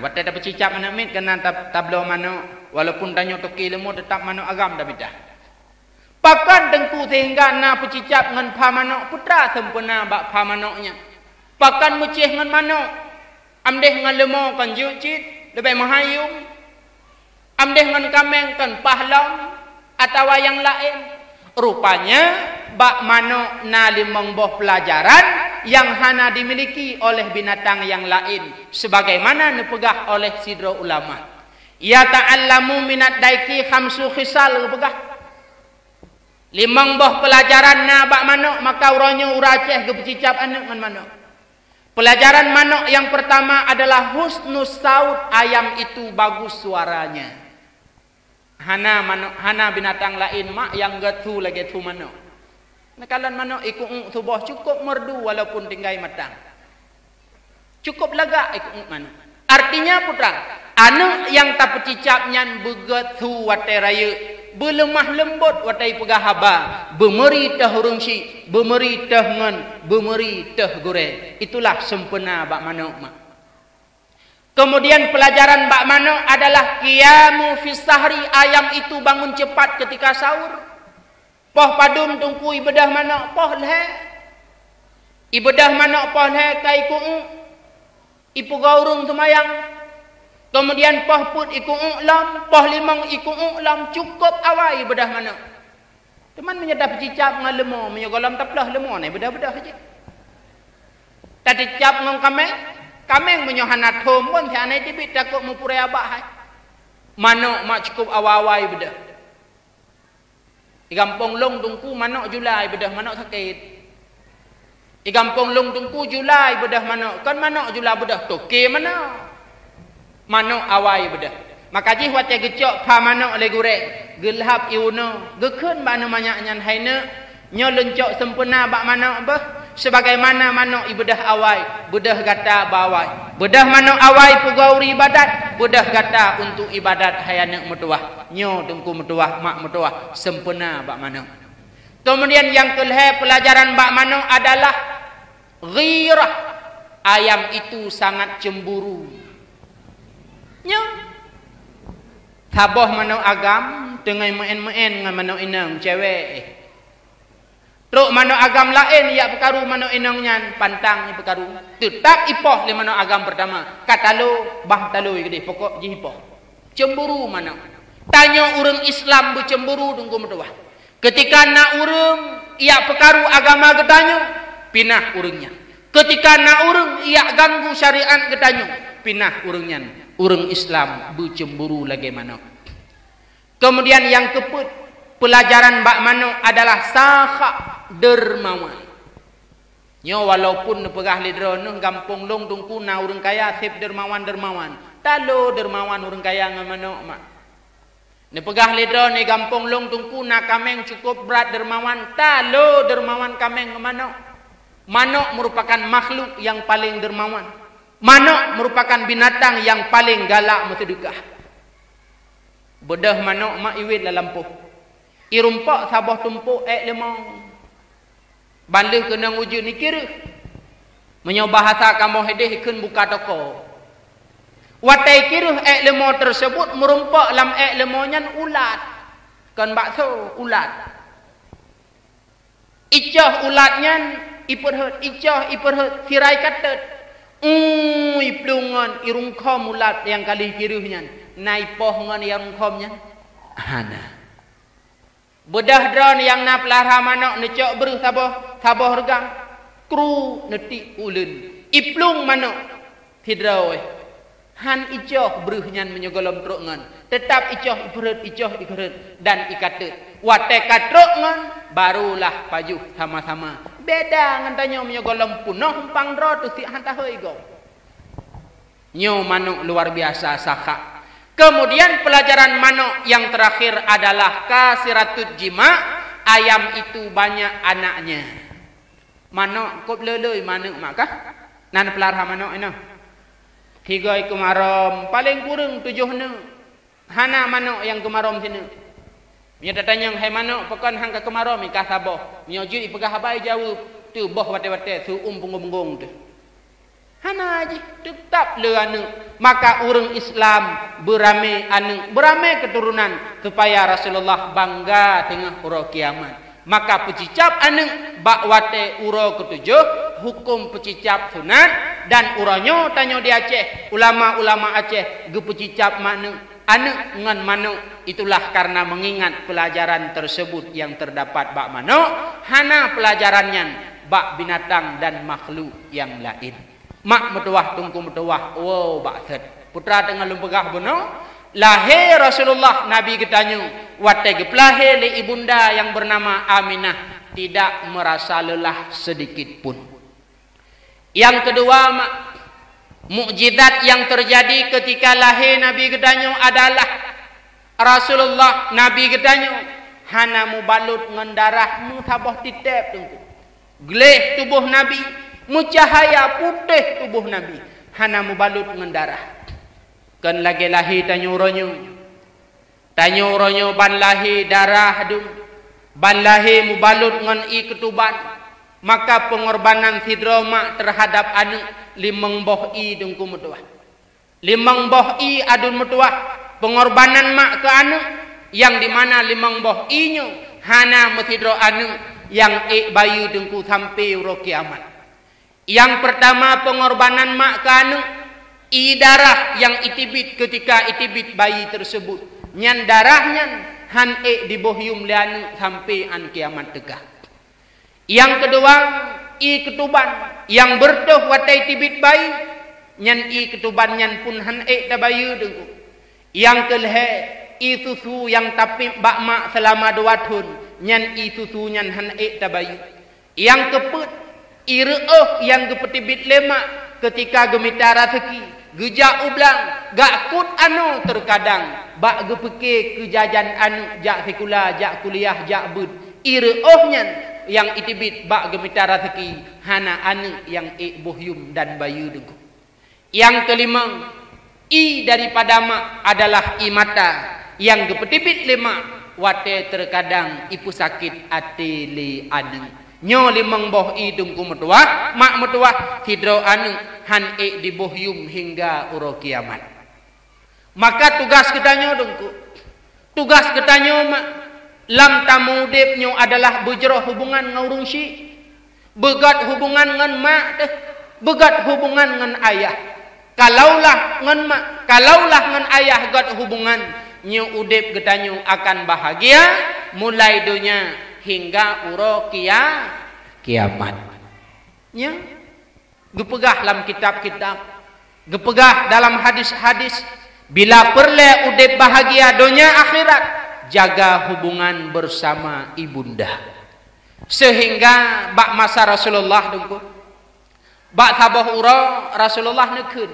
Wate dapat cicap mana mit kena tablo mano walaupun tanyo toki lemu tetap mano agam dah bidah. Pakan dengku sehingga na pecicap ngan pa mano putra sempena bak pa mano-nya. Pakan mucih ngan mano amdeh ngan lemo kan jucit lebih mahayung. Amdeh ngan kameng kan pahlong atau yang lain. Rupanya bak mano na limang boh pelajaran yang hana dimiliki oleh binatang yang lain sebagaimana dipegah oleh sidro ulama. Ya ta'allamu minat daiki khamsu khisal pegah. Limang boh pelajaran na bak mano maka uronyo uraceh gepecicap anak ngan mano. Pelajaran mano yang pertama adalah husnus saut, ayam itu bagus suaranya. Hana binatang lain mak yang gatu lagi tu mano. Nakalan mano ikut tubuh cukup merdu walaupun tinggai matang. Cukup lega ikut mano. Artinya putra, anu yang tak pecicap nyan begatu watai raya, belemah lembut watai pegahaba, bemeri teh rungsi, bemeri teh ngan, bemeri teh gore. Itulah sempena bak mano mak. Kemudian pelajaran bak mano adalah qiyamu fis sahri, ayam itu bangun cepat ketika sahur. Poh padum tungku ibadah mano poh le. Ibadah mano poh le kai ku ipu gaurung tumayang. Kemudian poh put iku lam, poh limang iku lam, cukup awal ibadah mano. Teman menyedap cicap ngan lemo, menyogolam taplah lemo ni bedah-bedah saja. Tadi cap ngong kameng menyohanat hom pun si anai tibit takut mupure abak hai. Manok mak cukup awal-awal bedah. Di kampung long tungku manok Julai bedah manok sakit. Di kampung long tungku Julai bedah manok. Kan manok Julai bedah toke manok. Manok awal bedah. maka ji wat gecok pa manok le gurek gelhap iuno gekun ba namanya nyan haina nyo lencok sempurna bak manok beh sebagaimana manok ibadah awai bedah gata bawai bedah manok awai pugauri ibadat bedah gata untuk ibadat hayanak metuah nyo dengku metuah mak metuah sempurna bak manok. Kemudian yang kelih pelajaran bak manok adalah ghirah. Ayam itu sangat cemburu. Nyo taboh manok agam dengan meen-meen dengan manok inang cewek. Truk manok agam lain ya perkaru manok inang nyan pantang ni perkaru. Tetap ipoh le manok agam pertama. Katalo bah talo gede pokok ji ipoh. Cemburu manok. Tanya orang Islam bercemburu tunggu metuah. Ketika nak urang ia perkaru agama getanyo pinah urangnya. Ketika nak urang ia ganggu syariat getanyo pinah urangnya. Urang Islam bercemburu lagi manok. Kemudian yang keput pelajaran bak manok adalah sakha dermawan. Nyo walaupun nepegah lidro noh gampung long tungku na urang kaya sip dermawan. Talo dermawan urang kaya ngan manok mak. Nepegah lidro ni gampung long tungku na kameng cukup berat dermawan. Talo dermawan kameng ngan manok. Manok merupakan makhluk yang paling dermawan. Manok merupakan binatang yang paling galak metedekah. Bedah manok mak iwit la lampuh. Irumpak sabah tumpuk lemong. Bandih kena wujud ni kira. Menyo bahasa kamu hedeh ikun buka toko. Watai kira lemong tersebut merumpak lam lemongnya ulat. Kan bakso ulat. Icah ulatnya iperhut. Icah iperhut sirai katet. Iplungan irungkom ulat yang kali kirihnya. Naipoh ngan yang rungkomnya. Hana. Bedah drone yang nak pelihara manok necok beruh sabah regang kru netik ulun iplung manok hidrau han icoh beruhnya menyogolom trukngan tetap icoh iperut dan ikatet wate katrukngan barulah pajuh sama-sama beda ngan tanyo menyogolom punoh pang dro tu si hantah go nyo manok luar biasa sakak. Kemudian pelajaran manok yang terakhir adalah kasiratut jima. Ayam itu banyak anaknya. Manok kop leloi manok makah? Nan pelihara manok ini. 3 kemarom paling kurang 7 ne. Hana manok yang kemarom sini. Nya datanya hai manok pekon hang ka kemarom ikah saboh. Nya ju ipegah habai jauh tu boh wate-wate su punggung-punggung tu. Hana aja tetap le anu. Maka orang Islam beramai anu, beramai keturunan supaya Rasulullah bangga tengah ura kiamat. Maka pecicap anu bakwate ura ketujuh hukum pecicap sunat dan uranyo tanyo di Aceh ulama-ulama Aceh ge pecicap manu anu ngan manu itulah karena mengingat pelajaran tersebut yang terdapat bak manu hana pelajarannya bak binatang dan makhluk yang lain. Mak metuah tungku metuah wow bakset putra dengan lumpegah bono lahir Rasulullah Nabi ketanyu wate gepelahir le ibunda yang bernama Aminah tidak merasa lelah sedikit pun. Yang kedua mukjizat yang terjadi ketika lahir Nabi ketanyu adalah Rasulullah Nabi ketanyu hana mubalut ngendarah mutabah titep tungku geleh tubuh Nabi mucahaya putih tubuh Nabi hana mubalut ngendarah kan lagi lahir tanyo uronyo ban lahir darah dung ban lahir mubalut ngan i ketuban maka pengorbanan sidroma terhadap anu limang boh i dengku metuah limang boh i adun metuah pengorbanan mak ke anu yang dimana limang boh i nyo hana mesidro anu yang bayu dengku sampai uro kiamat. Yang pertama pengorbanan mak kanu darah yang itibit ketika itibit bayi tersebut nyan darahnya han di bohyum lianu sampai an kiamat tegak. Yang kedua ketuban yang berdoh watai tibit bayi nyan ketuban nyan pun han ta bayu dengku. Yang kelhe susu yang tapi bak mak selama 2 tahun nyan susu nyan han ta bayu. Yang keput yang gepetibit lemak ketika gemitara seki gejak ublang gak kut anu terkadang bak gepeke kejajan anu jak sekula jak kuliah jak bud ira ohnya yang itibit bak gemitara teki hana anu yang bohyum dan bayu dengku. Yang kelima, i daripada mak adalah i mata yang gepetibit lima wate terkadang ipu sakit ate le anu nyo limang boh i dengku metua mak metua hidro anu han di bohyum hingga uro kiamat. Maka tugas ketanyo dengku, tugas ketanyo mak lam tamu depnyo adalah bujroh hubungan ngurung si begat hubungan ngan mak deh, begat hubungan ngan ayah. Kalaulah ngan mak, kalaulah ngan ayah gat hubungan nyo udep ketanyo akan bahagia mulai dunia hingga uro kiamat. Nya gepegah dalam kitab-kitab, gepegah dalam hadis-hadis, bila perle udep bahagia dunia akhirat, jaga hubungan bersama ibunda. Sehingga bak masa Rasulullah dengku, bak sabah uro Rasulullah nekun,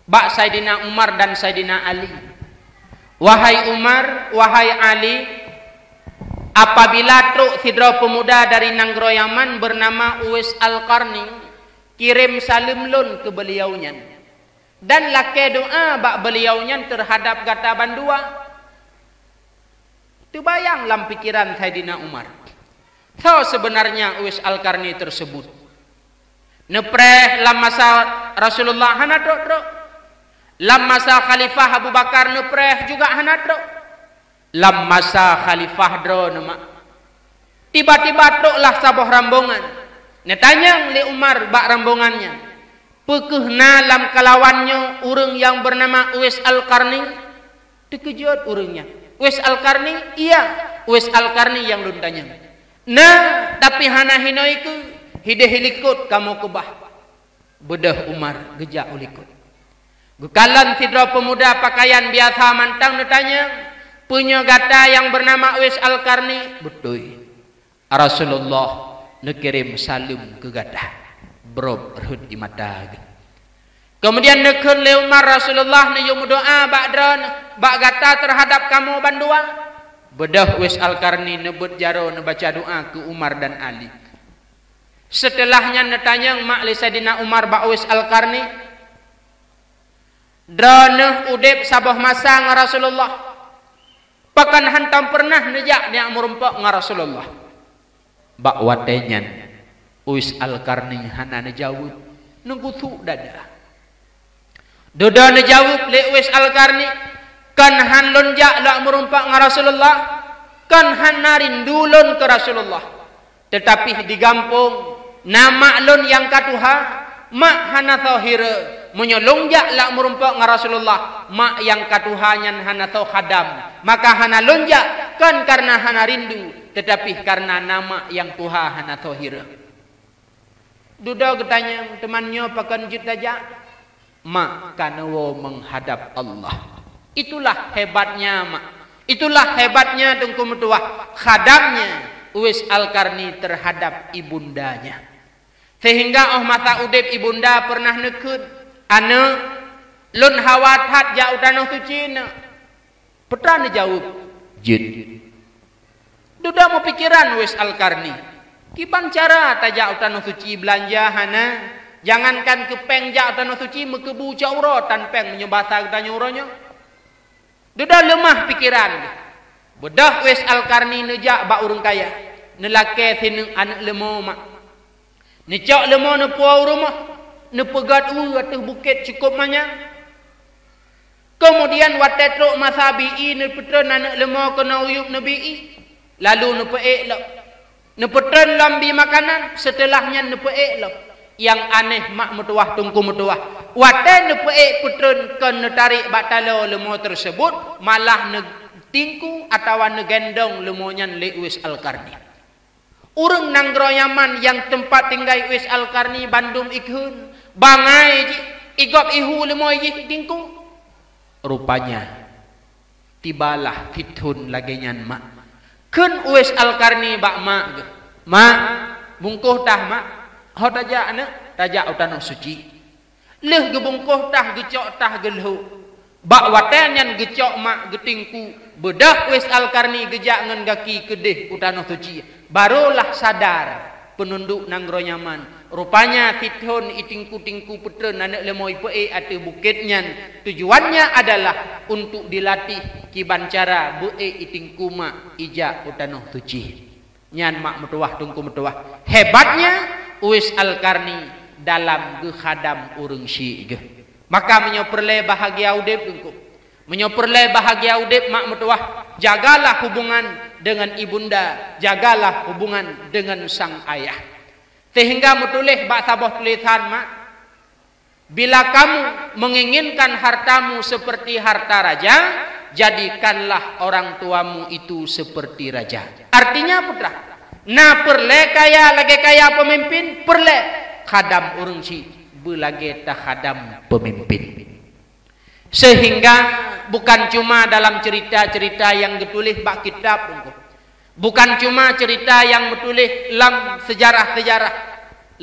bak Sayyidina Umar dan Sayyidina Ali. Wahai Umar, wahai Ali, apabila truk sidra pemuda dari Nanggro Yaman bernama Uwais Al-Qarni kirim salim lun ke beliaunya dan lake doa bak beliaunya terhadap gata bandua. Tu bayang dalam pikiran Sayyidina Umar. So sebenarnya Uwais Al-Qarni tersebut nepreh lam masa Rasulullah hanadro, lam masa Khalifah Abu Bakar nepreh juga hanadro, lam masa Khalifah dro nama. Tiba-tiba truklah sabuh rambongan. Netanyang li Umar bak rambongannya. Pekehna lam kalawannya urang yang bernama Uwais Al-Qarni. Terkejut urangnya. Uwais Al-Qarni? Iya, Uwais Al-Qarni yang lun tanya. Nah, tapi hana hinoiku hideh likut kamu kubah. Bedah Umar gejak ulikut. Gukalan sidra pemuda pakaian biasa mantang netanya. Punya gata yang bernama Uwais Al-Qarni. Betul. Rasulullah nekirim salim ke gata. Bro berhut di mata. Kemudian nekun le Umar Rasulullah ne yung doa bak gata terhadap kamu bandua. Bedah Uwais Al-Qarni nebut jaro nebaca doa ke Umar dan Ali. Setelahnya netanya mak li Sayyidina Umar bak Uwais Al-Qarni. Draneh udep sabah masa nga Rasulullah. Pakan hantam pernah nejak dia merumpak nga Rasulullah. Bak watenyan Uwais Al-Qarni hana nejawab nengkutu dada. Doda nejawab le Uwais Al-Qarni kan han lonjak la merumpak nga Rasulullah, kan han narindulun ke Rasulullah. Tetapi digampung nama lon yang katuha mak hana thahira menyolongjak la merumpak nga Rasulullah, mak yang katuhanyan hana tau khadam, maka hana lonjak kan karena hana rindu, tetapi karena nama yang Tuha hana thahira. Duda ketanya temannya pakan jut aja, mak kanawo menghadap Allah. Itulah hebatnya mak, itulah hebatnya dengku metuah khadamnya Uwais Al-Qarni terhadap ibundanya. Sehingga masa udep ibunda pernah nekut ane lun hawat hat ja utano suci ne. Petra ne jawab jid. Duda mau pikiran Uwais Al-Qarni. Kipan cara taja utano suci belanja hana, jangankan kepeng ja utano suci mekebu cauro tan peng menyebasa tanya uronya. Duda lemah pikiran. Bedah Uwais Al-Qarni nejak bak urang kaya. Nelake sini anak lemo mak. Necak lemo ne puau rumah. Ne pegat atas bukit cukup banyak. Kemudian watetruk masa bi'i ne petren anak lemo kena uyup ne bi'i. Lalu ne pe'ek lah. Ne petren lambi makanan. Setelahnya ne pe'ek lah. Yang aneh mak metuah tungku metuah. Wate ne pe'ek petren kena tarik batalo lemo tersebut. Malah ne tingku atau ne gendong lemonya le Uwais Al-Qarni. Urang Nanggro Yaman yang tempat tinggal Uwais Al-Qarni Bandung ikhun. Bangai igop ihu lemo iji tingku. Rupanya tibalah fitun lagenyan mak. Kun Uwais Al-Qarni bak mak. Mak bungkuh tah mak. Hot aja anak tajak utano suci. Leh gebungkuh tah gecok tah gelhu. Bak watan yang gecok mak getingku. Bedah wis Al-Karni gejak ngan gaki kedih utanoh tuci. Barulah sadar penunduk nanggro nyaman. Rupanya tithon itingku-tingku petren anak lemoi pe ate bukitnya. Tujuannya adalah untuk dilatih kiban cara be itingku mak ija utanoh tuci. Nyan mak metuah tungku metuah. Hebatnya wis Al-Karni dalam gehadam urang syi. Maka menyoperle bahagia udip tungku. Menyoperle bahagia udip mak metuah. Jagalah hubungan dengan ibunda, jagalah hubungan dengan sang ayah. Sehingga metulih bak sabah tulisan mak, bila kamu menginginkan hartamu seperti harta raja, jadikanlah orang tuamu itu seperti raja. Artinya putra, na perle kaya lagi kaya pemimpin, perle khadam urang si belagi tak khadam pemimpin. Sehingga bukan cuma dalam cerita-cerita yang ditulis bak kitab, bukan cuma cerita yang ditulis lam sejarah-sejarah,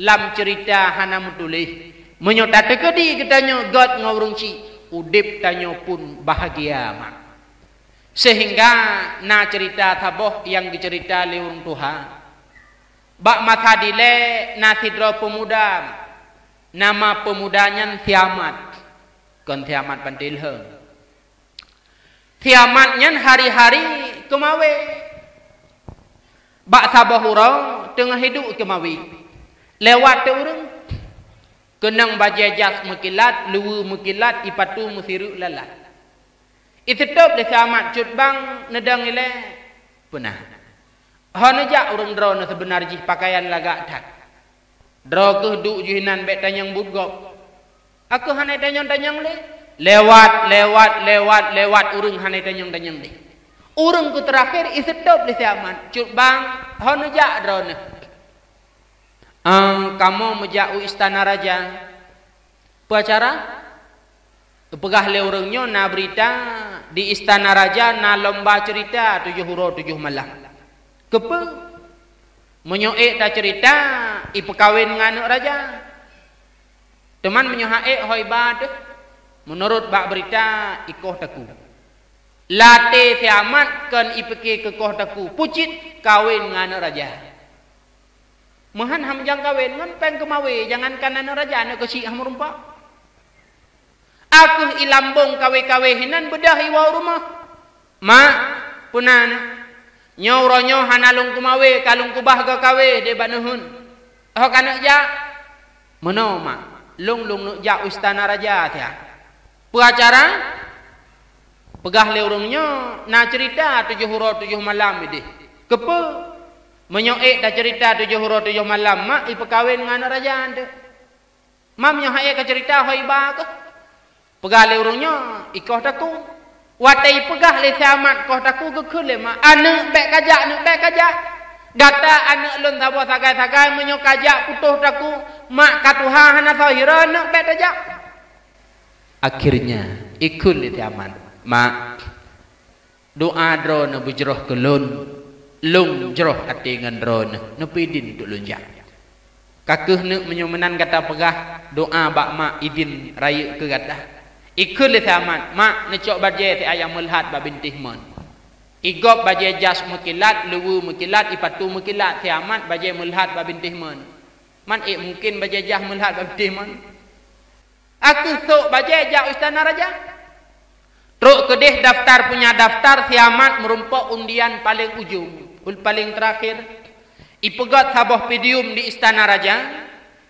lam cerita hana metulis menyota tekedi kitanya God ngawrung ci udip tanyo pun bahagia mak. Sehingga na cerita taboh yang dicerita liurung Tuhan bak masa dile na sidro pemuda, nama pemudanya Tiamat. Kon Tiamat pantil he. Tiamatnya hari-hari kemawe. Bak sabah urang tengah hidup kemawi. Lewat te urang. Kenang bajejas mekilat, luwu mekilat, ipatu musiru lalat. Itu top le Tiamat cut bang nedang ile punah. Hanaja urang drone sebenar jih pakaian lagak tak. Dro ke duk juhinan bet tanyang budgop. Aku hanai tanyang-tanyang le. Lewat urang hanai tanyang-tanyang le. Urang ku terakhir isetop le Tiamat. Cut bang hanaja drone. Kamu menjauh istana raja. Pacara? Pegah le urangnya na berita di istana raja na lomba cerita 7 huruf 7 malam. Kepe menyoek ta cerita ipekawin dengan raja. Teman menyohaek hoibat menurut bak berita ikoh taku. Late Tiamat kan ipeke ke koh taku pucit kawin dengan raja. Mahan ham jang kawin ngan peng kemawe jangankan anak raja anak kecil ham rumpa. Aku ilambong kawe-kawe hinan bedah iwa rumah. Mak punana nyauronyo hanalung kumawe kalung kubah ga kawe de banuhun. Oh kana ja meno mak lung nuk ja istana raja tia. Pengacara pegah le urangnya na cerita 7 huruf 7 malam ide. Kepe menyoek da cerita 7 huruf 7 malam mak ipekawin dengan raja ande. Mam nyoek ka cerita hoiba ke. Pegah le urangnya ikoh taku. Watai pegah le Tiamat koh taku ke le mak ane bek kajak. Gata anak lun tabo sakai-sakai menyo kajak putuh taku mak katuha hana sahira nak bek kajak. Akhirnya ikut le Tiamat. Mak doa drone bujroh ke lung jroh ati ngan drone nepidin tu lunjak. Kakuh nek menyomenan kata pegah doa bak mak idin raya ke gata. Ikut le Tiamat mak necok baje ti ayam melhat ba bintih mon. Igop baje jas mukilat, luwu mukilat, ipatu mukilat, Tiamat baje melhat ba bintih mon. Man mungkin baje jah melhat ba bintih mon. Aku sok baje jah istana raja. Truk kedih daftar punya daftar Tiamat merumpok undian paling ujung, paling terakhir. Ipegat sabah pedium di istana raja.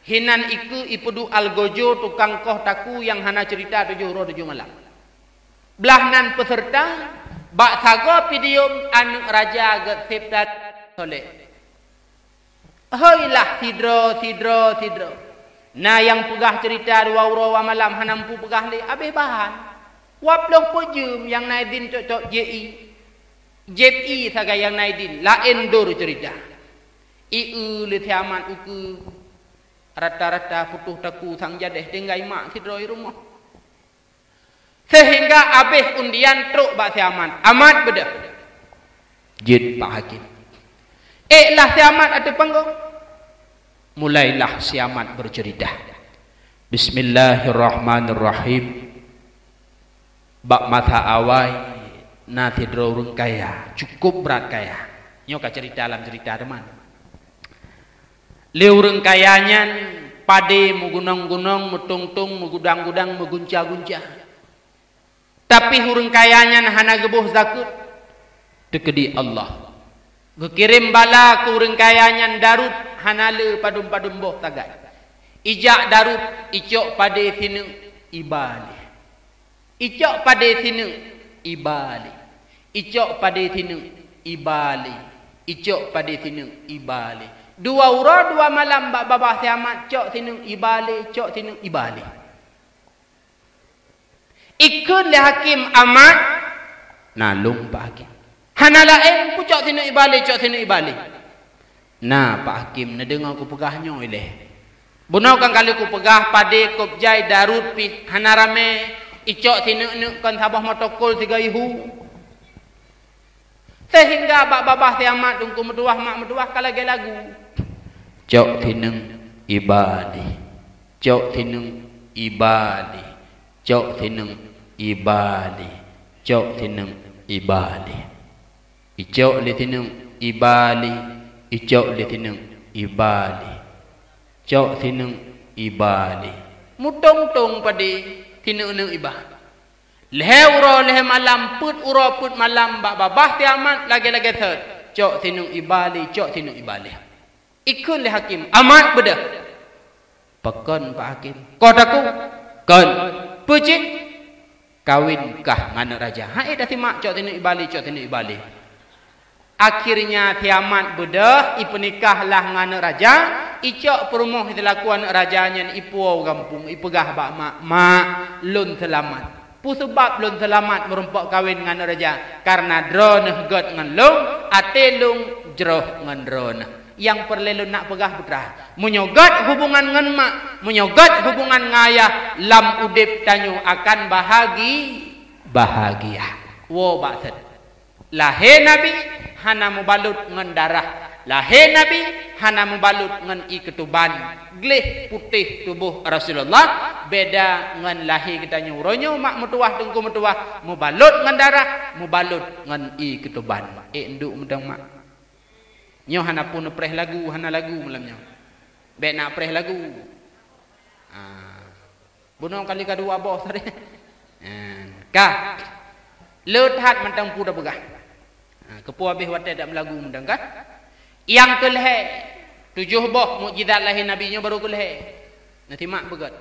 Hinan iku ipudu algojo tukang koh taku yang hana cerita 7 huruf 7 malam. Belahnan peserta bak sago pedium anu raja get septat soleh. Hoilah sidro. Nah yang pegah cerita 2 huruf malam hanampu pegah le abeh bahan. Waplong pujum yang naidin cocok JI saga yang naidin lain dur cerita. Iu le Tiamat uku rata-rata putuh taku sang jadeh tinggai mak sidroi rumah. Sehingga habis undian truk bak Tiamat. Amat bedah. Jid Pak Hakim. Lah Tiamat ada panggung. Mulailah Tiamat bercerita. Bismillahirrahmanirrahim. Bak mata awai na tidro urang kaya cukup berat kaya. Nyo ka cerita dalam cerita teman. Le urang kayanya pade mugunang-gunang, mutungtung, mugudang-gudang, mugunca-gunca. Tapi urang kayanya hana gebuh zakut tekedi Allah. Gekirim bala ke urang kayanya darut hanale padum-padum boh tagat. Ijak darut icok pade sinu ibali. Icok pade sinu ibali. Icok pade sinu ibali. Icok pade sinu ibali. Dua ura dua malam bak babah siamat cok sinu ibali, cok sinu ibali. Ikut le hakim amat nalung pak hakim. Hanalain ku cok sinu ibali, cok sinu ibali. Nah pak hakim na dengar ku pegahnya ileh. Bunau kan kali ku pegah pade kopjai darut pi hanarame icok sinu kan sabah motokol tiga ihu. Sehingga bak babah siamat tungku meduah mak meduah kalage lagu. Cok tineng ibali. Cok tineng ibali. Cok tineng ibali. Cok tineng ibali. Icok li tineng ibali. Icok li tineng ibali. Cok tineng ibali. Mutong-tong padi tineng ibali. Lehe uro lehe malam put uro put malam bak babah tiamat lagi-lagi third. Cok tinung ibali, cok tinung ibali. Ikun le hakim amat beda. Pekon pak hakim. Kau daku kon pucik kawin kah ngana raja. Hai dah timak cok tinung ibali, cok tinung ibali. Akhirnya tiamat beda ipenikah lah ngana raja. Icok perumuh dilakuan rajanya ipuau kampung ipegah bak mak lun selamat. Pusebab lun selamat merumpak kawin dengan raja karena drone god ngan lung ate lung jeroh ngan drone yang perlu nak pegah putra menyogat hubungan ngan mak menyogat hubungan ngayah lam udip tanyu akan bahagia wo baksud lahir nabi hana mubalut ngan darah lahir nabi hana mubalut ngan iketuban gleh putih tubuh Rasulullah beda ngan lahir kita nyuronyo mak metuah tengku metuah mubalut ngan darah mubalut ngan iketuban enduk mendang mak nyo hana pun preh lagu hana lagu malamnya be nak preh lagu bunuh kali kedua bos tadi kah leuthat mentang puda begah kepua beh wate dak melagu mendang kah yang keleh 7 boh mukjizat lahir nabinya baru keleh nanti mak begat